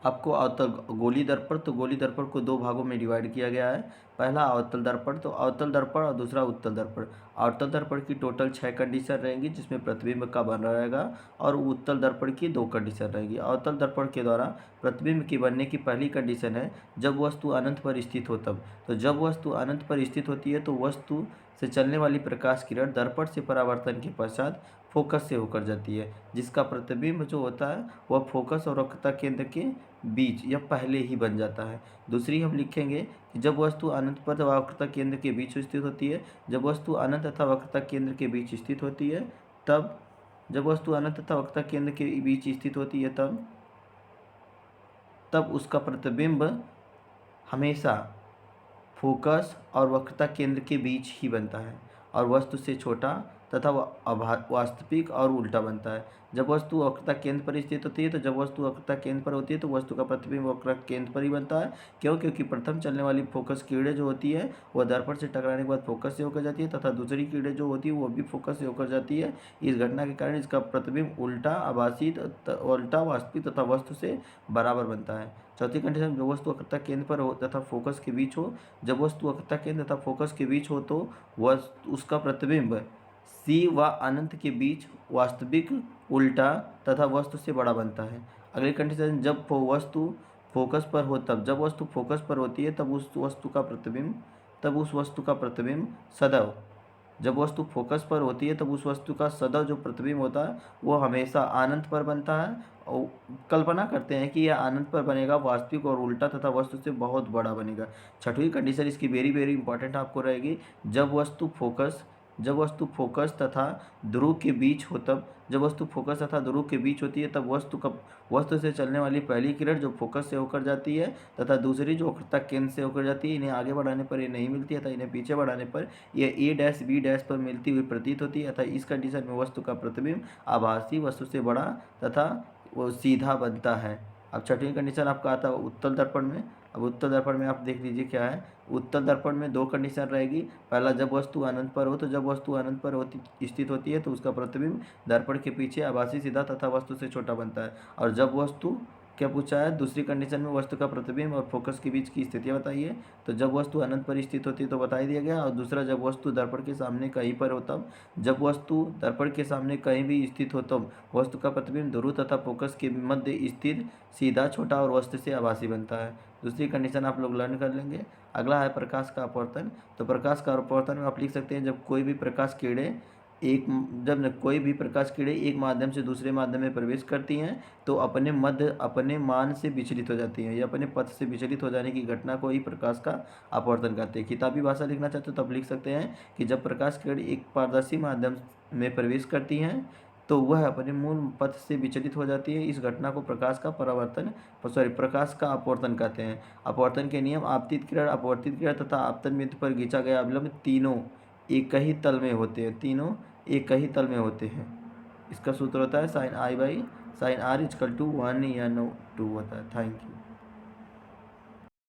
आपको अवतल गोली दर्पण, तो गोली दर्पण को दो भागों में डिवाइड किया गया है। पहला अवतल दर्पण, तो अवतल दर्पण और दूसरा उत्तल दर्पण। अवतल दर्पण की टोटल 6 कंडीशन रहेंगी जिसमें प्रतिबिंब का बना रहेगा, और उत्तल दर्पण की 2 कंडीशन रहेगी। अवतल दर्पण के द्वारा प्रतिबिंब की बनने की पहली कंडीशन है जब वस्तु अनंत पर स्थित हो तब। तो जब वस्तु अनंत पर स्थित होती है तो वस्तु से चलने वाली प्रकाश किरण दर्पण से परावर्तन के पश्चात फोकस से होकर जाती है, जिसका प्रतिबिंब जो होता है वह फोकस और वक्रता केंद्र के बीच या पहले ही बन जाता है। दूसरी हम लिखेंगे कि जब वस्तु अनंत पर वक्रता केंद्र के बीच स्थित होती है, जब वस्तु अनंत तथा वक्रता केंद्र के बीच स्थित होती है तब, जब वस्तु अनंत तथा वक्रता केंद्र के बीच स्थित होती है तब उसका प्रतिबिंब हमेशा फोकस और वक्रता केंद्र के बीच ही बनता है और वस्तु से छोटा तथा वास्तविक और उल्टा बनता है। जब वस्तु वक्रता केंद्र पर स्थित होती है, तो जब वस्तु वक्रता केंद्र पर होती है तो वस्तु का प्रतिबिंब वक्र केंद्र पर ही बनता है। क्यों? क्योंकि प्रथम चलने वाली फोकस किरणें जो होती है वह दर्पण से टकराने के बाद फोकस से होकर जाती है तथा दूसरी किरणें जो होती है वो भी फोकस से होकर जाती है। इस घटना के कारण इसका प्रतिबिंब उल्टा, आभासी, उल्टा, वास्तविक तथा वस्तु से बराबर बनता है। चौथी कंडीशन, जो वस्तु वक्रता केंद्र पर हो तथा फोकस के बीच हो, जब वस्तु वक्रता केंद्र तथा फोकस के बीच हो तो वह उसका प्रतिबिंब सी व अनंत के बीच वास्तविक, उल्टा तथा वस्तु से बड़ा बनता है। अगली कंडीशन, जब वस्तु फोकस पर हो तब, जब वस्तु फोकस पर होती है तब उस वस्तु का प्रतिबिंब सदैव, जब वस्तु फोकस पर होती है तब उस वस्तु का सदैव जो प्रतिबिंब होता है वो हमेशा अनंत पर बनता है। और कल्पना करते हैं कि यह अनंत पर बनेगा, वास्तविक और उल्टा तथा वस्तु से बहुत बड़ा बनेगा। छठवीं कंडीशन इसकी वेरी वेरी इंपॉर्टेंट आपको रहेगी, जब वस्तु फोकस तथा ध्रुव के बीच हो तब, जब वस्तु फोकस तथा ध्रुव के बीच होती है तब वस्तु से चलने वाली पहली किरण जो फोकस से होकर जाती है तथा दूसरी जो वक्रता केंद्र से होकर जाती है, इन्हें आगे बढ़ाने पर ये नहीं मिलती है तथा इन्हें पीछे बढ़ाने पर यह ए डैश बी डैश पर मिलती हुई प्रतीत होती है। अतः इस कंडीशन में वस्तु का प्रतिबिंब आभासी, वस्तु से बड़ा तथा वो सीधा बनता है। अब छठवीं कंडीशन आपका आता है उत्तल दर्पण में। अब उत्तल दर्पण में आप देख लीजिए क्या है। उत्तल दर्पण में 2 कंडीशन रहेगी। पहला, जब वस्तु अनंत पर हो, तो जब वस्तु अनंत पर स्थित होती है तो उसका प्रतिबिंब दर्पण के पीछे आभासी, सीधा तथा वस्तु से छोटा बनता है। और जब वस्तु, क्या पूछा है दूसरी कंडीशन में, वस्तु का प्रतिबिंब और फोकस के बीच की स्थितियाँ बताइए। तो जब वस्तु अनंत पर स्थित होती है तो बता ही दिया गया। और दूसरा, जब वस्तु दर्पण के सामने कहीं पर हो तब, जब वस्तु दर्पण के सामने कहीं भी स्थित हो तब वस्तु का प्रतिबिंब ध्रुव तथा फोकस के मध्य स्थित, सीधा, छोटा और वस्तु से आभासी बनता है। दूसरी कंडीशन आप लोग लर्न कर लेंगे। अगला है प्रकाश का अपवर्तन। तो प्रकाश का अपवर्तन में आप लिख सकते हैं, जब कोई भी प्रकाश किरणें एक माध्यम से दूसरे माध्यम में प्रवेश करती हैं तो अपने मान से विचलित हो जाती हैं या अपने पथ से विचलित हो जाने की घटना को ही प्रकाश का अपवर्तन कहते हैं। किताबी भाषा लिखना चाहते हो तो आप लिख सकते हैं कि जब प्रकाश किरण एक पारदर्शी माध्यम में प्रवेश करती हैं तो वह अपने मूल पथ से विचलित हो जाती है। इस घटना को प्रकाश का अपवर्तन कहते हैं। अपवर्तन के नियम, आपतित किरण, अपवर्तित किरण तथा आपतन बिंदु पर खींचा गया अवलंब तीनों एक ही तल में होते हैं। इसका सूत्र होता है sin I/sin R = 1 या 2 होता है। Thank you.